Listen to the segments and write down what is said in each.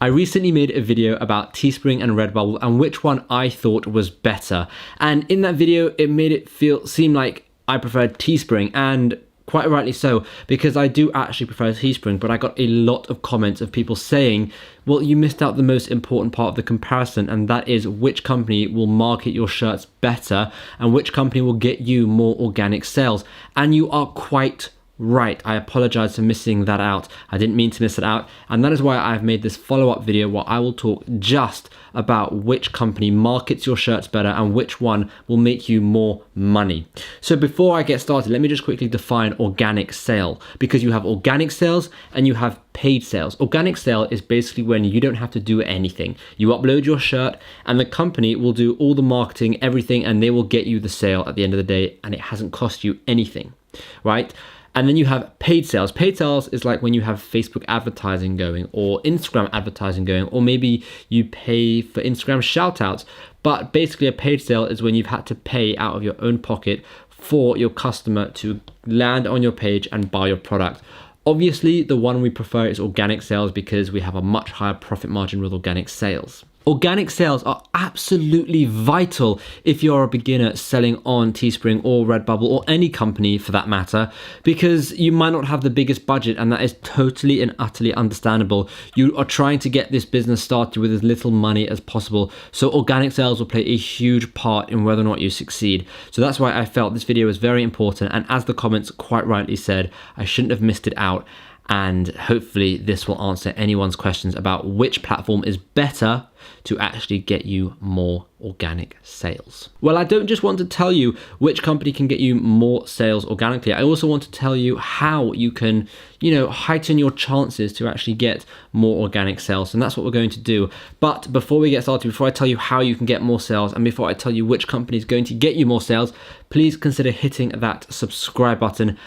I recently made a video about Teespring and Redbubble and which one I thought was better. And in that video, it made it seem like I preferred Teespring, and quite rightly so, because I do actually prefer Teespring, but I got a lot of comments of people saying, well, you missed out the most important part of the comparison, and that is which company will market your shirts better and which company will get you more organic sales. And you are quite right. I apologize for missing that out. I didn't mean to miss it out, and that is why I've made this follow-up video where I will talk just about which company markets your shirts better and which one will make you more money. So before I get started, let me just quickly define organic sale, because you have organic sales and you have paid sales. Organic sale is basically when you don't have to do anything. You upload your shirt and the company will do all the marketing, everything, and they will get you the sale at the end of the day, and it hasn't cost you anything, right? And then you have paid sales. Paid sales is like when you have Facebook advertising going or Instagram advertising going, or maybe you pay for Instagram shoutouts. But basically a paid sale is when you've had to pay out of your own pocket for your customer to land on your page and buy your product. Obviously, the one we prefer is organic sales because we have a much higher profit margin with organic sales. Organic sales are absolutely vital if you're a beginner selling on Teespring or Redbubble or any company for that matter, because you might not have the biggest budget, and that is totally and utterly understandable. You are trying to get this business started with as little money as possible, so organic sales will play a huge part in whether or not you succeed. So that's why I felt this video was very important, and as the comments quite rightly said, I shouldn't have missed it out. And hopefully this will answer anyone's questions about which platform is better to actually get you more organic sales. Well, I don't just want to tell you which company can get you more sales organically. I also want to tell you how you can, heighten your chances to actually get more organic sales. And that's what we're going to do. But before we get started, before I tell you how you can get more sales, and before I tell you which company is going to get you more sales, please consider hitting that subscribe button.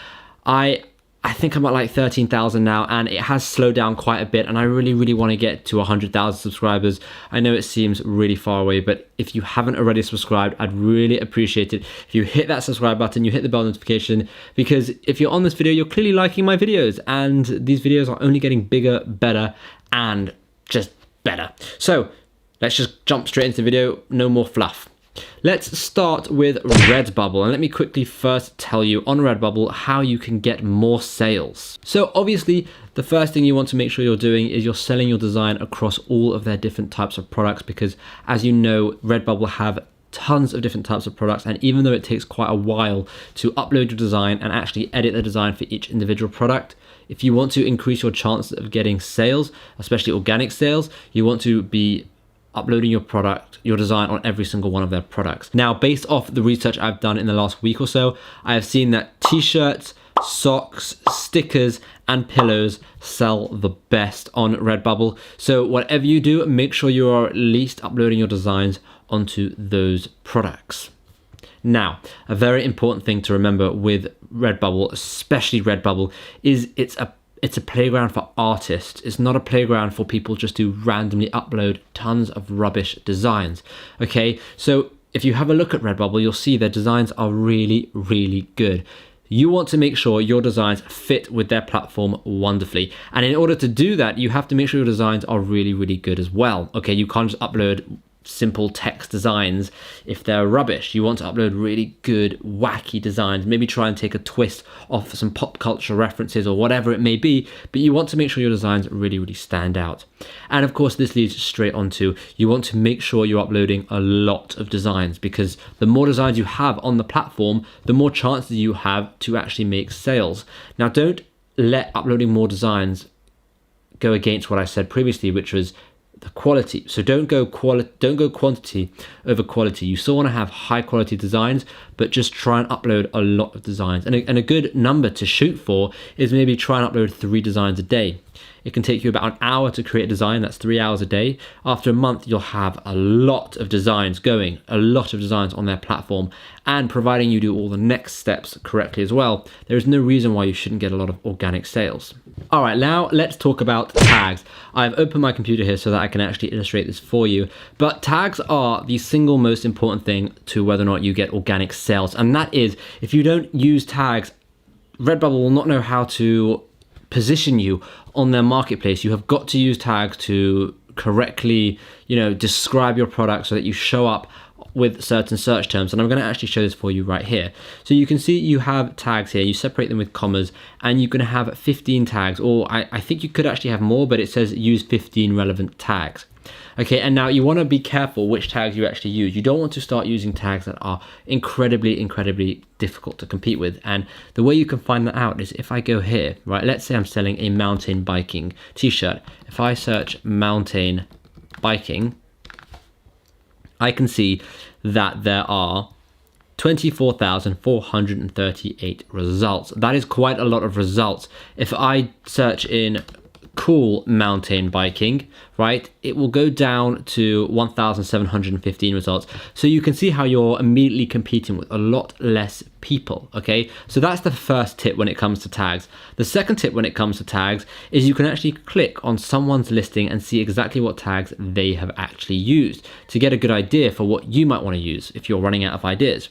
I think I'm at like 13,000 now, and it has slowed down quite a bit, and I really want to get to 100,000 subscribers. I know it seems really far away, but if you haven't already subscribed, I'd really appreciate it if you hit that subscribe button, you hit the bell notification, because if you're on this video, you're clearly liking my videos, and these videos are only getting bigger, better, and just better. So let's just jump straight into the video, no more fluff. Let's start with Redbubble, and let me quickly first tell you on Redbubble how you can get more sales. So obviously the first thing you want to make sure you're doing is you're selling your design across all of their different types of products, because as you know, Redbubble have tons of different types of products, and even though it takes quite a while to upload your design and actually edit the design for each individual product, if you want to increase your chances of getting sales, especially organic sales, you want to be uploading your design on every single one of their products. Now, based off the research I've done in the last week or so, I have seen that t-shirts, socks, stickers, and pillows sell the best on Redbubble. So whatever you do, make sure you are at least uploading your designs onto those products. Now, a very important thing to remember with Redbubble, especially Redbubble, is it's a playground for artists. It's not a playground for people just to randomly upload tons of rubbish designs. Okay, so if you have a look at Redbubble, you'll see their designs are really good. You want to make sure your designs fit with their platform wonderfully. And in order to do that, you have to make sure your designs are really good as well. Okay, you can't just upload simple text designs if they're rubbish. You want to upload really good wacky designs, maybe try and take a twist off some pop culture references or whatever it may be, but you want to make sure your designs really stand out. And of course this leads straight onto, you want to make sure you're uploading a lot of designs, because the more designs you have on the platform, the more chances you have to actually make sales. Now, don't let uploading more designs go against what I said previously, which was the quality. So don't go quantity over quality. You still want to have high quality designs, but just try and upload a lot of designs. And a good number to shoot for is maybe try and upload 3 designs a day. It can take you about an hour to create a design. That's 3 hours a day. After a month, you'll have a lot of designs going, a lot of designs on their platform. And providing you do all the next steps correctly as well, there is no reason why you shouldn't get a lot of organic sales. All right, now let's talk about tags. I've opened my computer here so that I can actually illustrate this for you. But tags are the single most important thing to whether or not you get organic sales. And that is, if you don't use tags, Redbubble will not know how to position you on their marketplace. You have got to use tags to correctly, describe your product so that you show up with certain search terms. And I'm going to actually show this for you right here. So you can see you have tags here, you separate them with commas, and you can have 15 tags, or I think you could actually have more, but it says use 15 relevant tags. Okay, and now you want to be careful which tags you actually use. You don't want to start using tags that are incredibly difficult to compete with. And the way you can find that out is if I go here, right? Let's say I'm selling a mountain biking t-shirt. If I search mountain biking, I can see that there are 24,438 results. That is quite a lot of results. If I search in cool mountain biking, right, it will go down to 1,715 results. So you can see how you're immediately competing with a lot less people. Okay, so that's the first tip when it comes to tags. The second tip when it comes to tags is you can actually click on someone's listing and see exactly what tags they have actually used to get a good idea for what you might want to use if you're running out of ideas.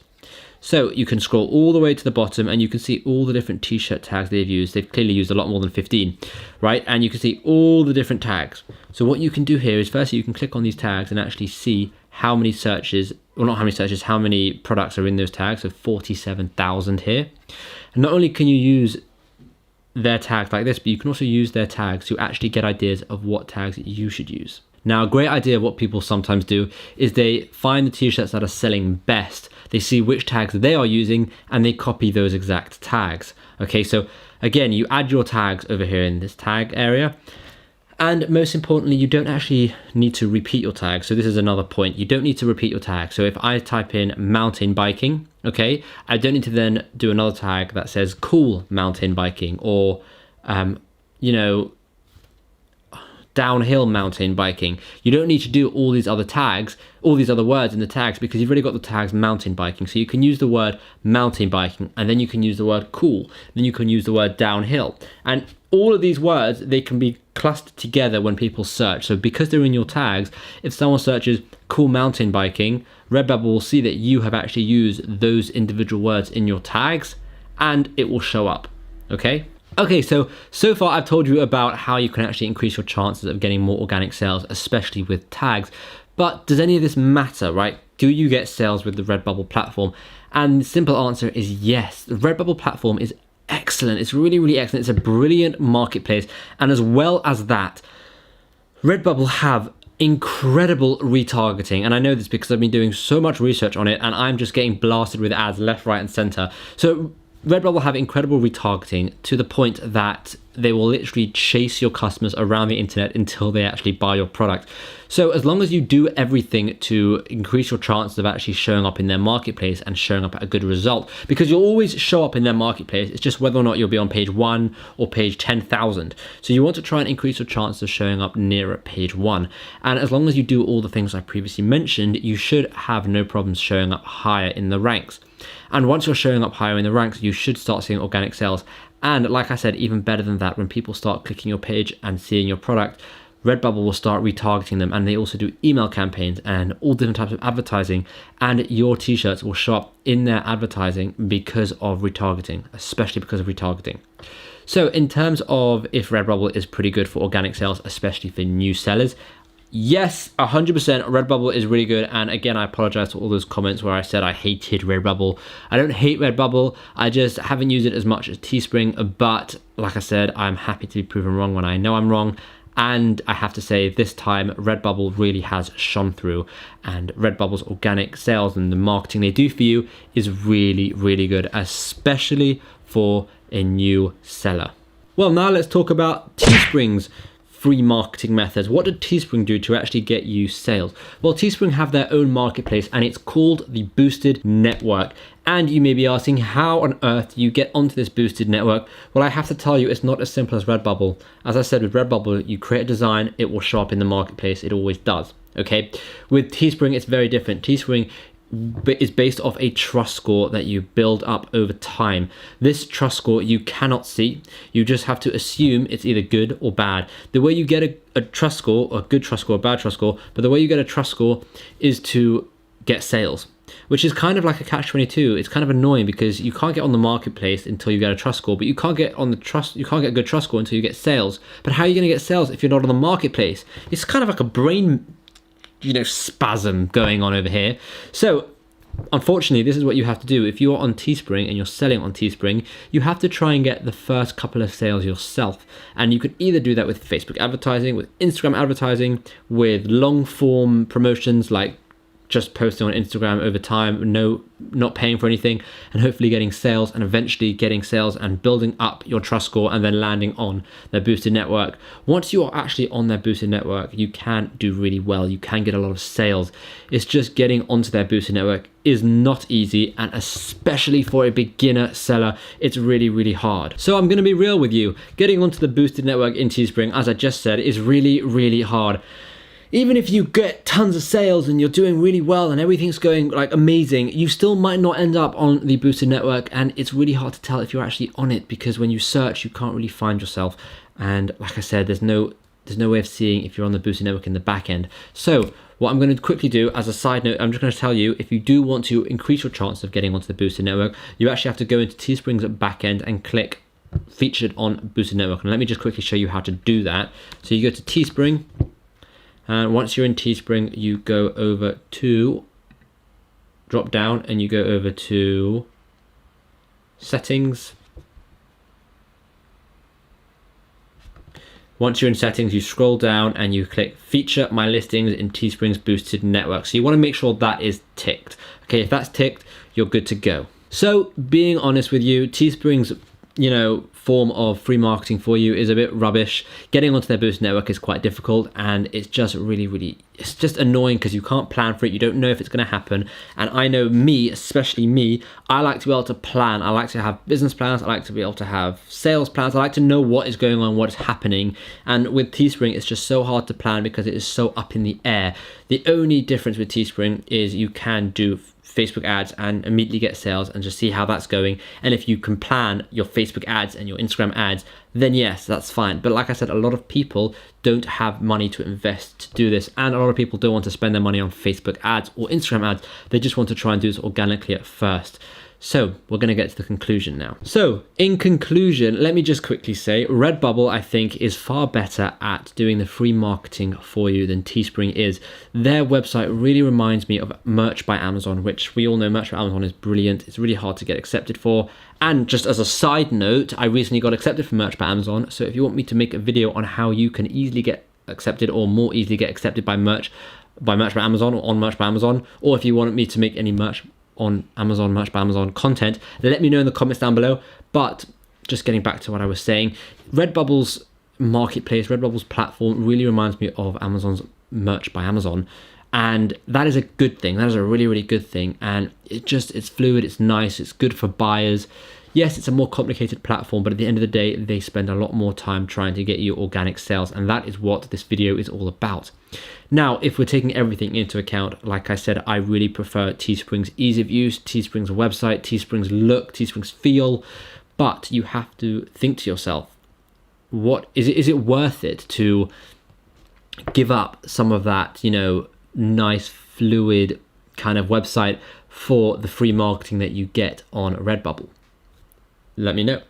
So you can scroll all the way to the bottom and you can see all the different t-shirt tags they've used. They've clearly used a lot more than 15, right? And you can see all the different tags. So what you can do here is firstly, you can click on these tags and actually see how many searches, well, not how many searches, how many products are in those tags. So 47,000 here. And not only can you use their tags like this, but you can also use their tags to actually get ideas of what tags you should use. Now, a great idea of what people sometimes do is they find the t-shirts that are selling best. They see which tags they are using and they copy those exact tags. Okay, so again, you add your tags over here in this tag area. And most importantly, you don't actually need to repeat your tags. So this is another point. You don't need to repeat your tag. So if I type in mountain biking, okay, I don't need to then do another tag that says cool mountain biking or, downhill mountain biking. You don't need to do all these other tags, all these other words in the tags, because you've already got the tags mountain biking. So you can use the word mountain biking, and then you can use the word cool, then you can use the word downhill. And all of these words, they can be clustered together when people search. So because they're in your tags, if someone searches cool mountain biking, Redbubble will see that you have actually used those individual words in your tags and it will show up, okay? Okay, so far I've told you about how you can actually increase your chances of getting more organic sales, especially with tags. But does any of this matter, right? Do you get sales with the Redbubble platform? And the simple answer is yes. The Redbubble platform is excellent. It's really excellent. It's a brilliant marketplace. And as well as that, Redbubble have incredible retargeting. And I know this because I've been doing so much research on it and I'm just getting blasted with ads left, right, and center. So Redbubble have incredible retargeting to the point that they will literally chase your customers around the internet until they actually buy your product. So as long as you do everything to increase your chances of actually showing up in their marketplace and showing up at a good result, because you'll always show up in their marketplace, it's just whether or not you'll be on page 1 or page 10,000. So you want to try and increase your chances of showing up near at page 1. And as long as you do all the things I previously mentioned, you should have no problems showing up higher in the ranks. And once you're showing up higher in the ranks, you should start seeing organic sales. And like I said, even better than that, when people start clicking your page and seeing your product, Redbubble will start retargeting them. And they also do email campaigns and all different types of advertising. And your t-shirts will show up in their advertising because of retargeting, especially because of retargeting. So in terms of if Redbubble is pretty good for organic sales, especially for new sellers, yes, 100% Redbubble is really good. And again, I apologize for all those comments where I said I hated Redbubble. I don't hate Redbubble. I just haven't used it as much as Teespring. But like I said, I'm happy to be proven wrong when I know I'm wrong. And I have to say this time, Redbubble really has shone through, and Redbubble's organic sales and the marketing they do for you is really good, especially for a new seller. Well, now let's talk about Teespring's free marketing methods. What did Teespring do to actually get you sales? Well, Teespring have their own marketplace and it's called the Boosted Network. And you may be asking, how on earth do you get onto this Boosted Network? Well, I have to tell you, it's not as simple as Redbubble. As I said, with Redbubble, you create a design, it will show up in the marketplace. It always does, okay? With Teespring, it's very different. Teespring is based off a trust score that you build up over time. This trust score you cannot see. You just have to assume it's either good or bad. The way you get a trust score, a good trust score, a bad trust score, but the way you get a trust score is to get sales. which is kind of like a catch-22. It's kind of annoying because you can't get on the marketplace until you get a trust score, but you can't get a good trust score until you get sales. But how are you going to get sales if you're not on the marketplace? It's kind of like a brain, spasm going on over here. So unfortunately, this is what you have to do. If you're on Teespring and you're selling on Teespring, you have to try and get the first couple of sales yourself. And you can either do that with Facebook advertising, with Instagram advertising, with long form promotions like just posting on Instagram over time, not paying for anything, and hopefully getting sales, and eventually getting sales and building up your trust score and then landing on their boosted network. Once you are actually on their boosted network, you can do really well. You can get a lot of sales. It's just getting onto their boosted network is not easy, and especially for a beginner seller, it's really, really hard. So I'm going to be real with you. Getting onto the boosted network in Teespring, as I just said, is really, really hard. Even if you get tons of sales and you're doing really well and everything's going like amazing, you still might not end up on the boosted network, and it's really hard to tell if you're actually on it because when you search, you can't really find yourself. And like I said, there's no way of seeing if you're on the boosted network in the back end. So what I'm going to quickly do as a side note, I'm just going to tell you, if you do want to increase your chance of getting onto the boosted network, you actually have to go into Teespring's back end and click featured on boosted network. And let me just quickly show you how to do that. So you go to Teespring. And once you're in Teespring, you go over to drop down and you go over to settings. Once you're in settings, you scroll down and you click feature my listings in Teespring's boosted network. So you want to make sure that is ticked. Okay, if that's ticked, you're good to go. So being honest with you, Teespring's form of free marketing for you is a bit rubbish. Getting onto their boosted network is quite difficult, and it's just it's just annoying because you can't plan for it. You don't know if it's going to happen. And I know me, especially me, I like to be able to plan. I like to have business plans. I like to be able to have sales plans. I like to know what is going on, what is happening. And with Teespring, it's just so hard to plan because it is so up in the air. The only difference with Teespring is you can do Facebook ads and immediately get sales and just see how that's going. And if you can plan your Facebook ads and your Instagram ads, then yes, that's fine. But like I said, a lot of people don't have money to invest to do this, and a lot of people don't want to spend their money on Facebook ads or Instagram ads. They just want to try and do this organically at first. So we're going to get to the conclusion now. So in conclusion, let me just quickly say Redbubble, I think, is far better at doing the free marketing for you than Teespring is. Their website really reminds me of Merch by Amazon, which we all know Merch by Amazon is brilliant. It's really hard to get accepted for. And just as a side note, I recently got accepted for Merch by Amazon. So if you want me to make a video on how you can easily get accepted or more easily get accepted by Merch by Amazon or on Merch by Amazon, or if you want me to make any merch on Amazon, Merch by Amazon content, let me know in the comments down below. But just getting back to what I was saying, Redbubble's marketplace, Redbubble's platform really reminds me of Amazon's Merch by Amazon. And that is a good thing. That is a really, really good thing. And it's fluid, it's nice, it's good for buyers. Yes, it's a more complicated platform, but at the end of the day, they spend a lot more time trying to get you organic sales. And that is what this video is all about. Now, if we're taking everything into account, like I said, I really prefer Teespring's ease of use, Teespring's website, Teespring's look, Teespring's feel. But you have to think to yourself, what is it worth it to give up some of that, nice, fluid kind of website for the free marketing that you get on Redbubble? Let me know.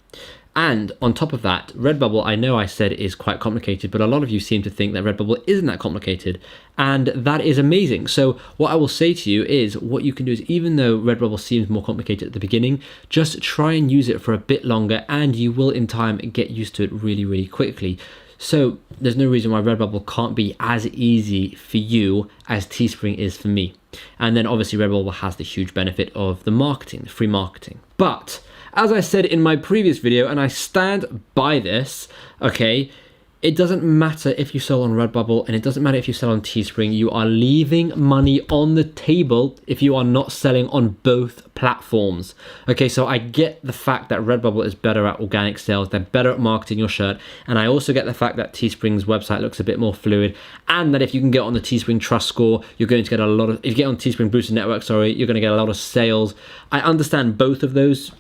And on top of that, Redbubble, I know I said is quite complicated, but a lot of you seem to think that Redbubble isn't that complicated, and that is amazing. So what I will say to you is what you can do is, even though Redbubble seems more complicated at the beginning, just try and use it for a bit longer, and you will in time get used to it really, really quickly. So there's no reason why Redbubble can't be as easy for you as Teespring is for me. And then obviously Redbubble has the huge benefit of the marketing, the free marketing. But as I said in my previous video, and I stand by this, okay, it doesn't matter if you sell on Redbubble and it doesn't matter if you sell on Teespring, you are leaving money on the table if you are not selling on both platforms. Okay, so I get the fact that Redbubble is better at organic sales, they're better at marketing your shirt, and I also get the fact that Teespring's website looks a bit more fluid, and that if you can get on the Teespring trust score, you're going to get a lot of, if you get on Teespring boosted network, you're going to get a lot of sales. I understand both of those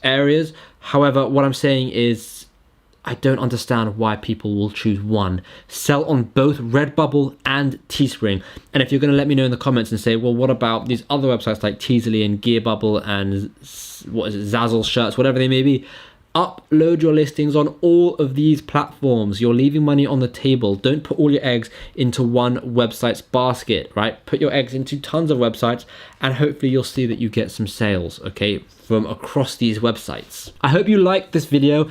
areas. However, what I'm saying is, I don't understand why people will choose one. Sell on both Redbubble and Teespring. And if you're going to let me know in the comments and say, well, what about these other websites like Teasely and Gearbubble and what is it, Zazzle shirts, whatever they may be, upload your listings on all of these platforms. You're leaving money on the table. Don't put all your eggs into one website's basket, right? Put your eggs into tons of websites and hopefully you'll see that you get some sales, okay, from across these websites. I hope you liked this video.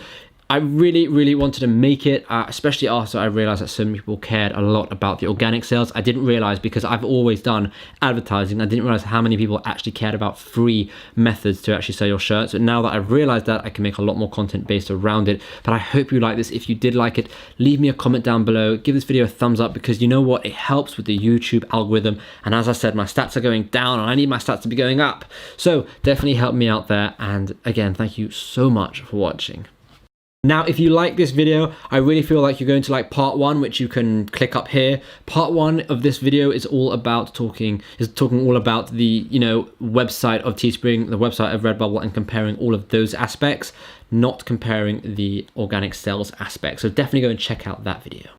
I really wanted to make it, especially after I realized that so many people cared a lot about the organic sales. I didn't realize, because I've always done advertising, I didn't realize how many people actually cared about free methods to actually sell your shirts. And now that I've realized that, I can make a lot more content based around it. But I hope you like this. If you did like it, leave me a comment down below. Give this video a thumbs up, because you know what? It helps with the YouTube algorithm. And as I said, my stats are going down and I need my stats to be going up. So definitely help me out there. And again, thank you so much for watching. Now, if you like this video, I really feel like you're going to like part 1, which you can click up here. Part 1 of this video is all about talking all about the, website of Teespring, the website of Redbubble, and comparing all of those aspects, not comparing the organic sales aspect. So definitely go and check out that video.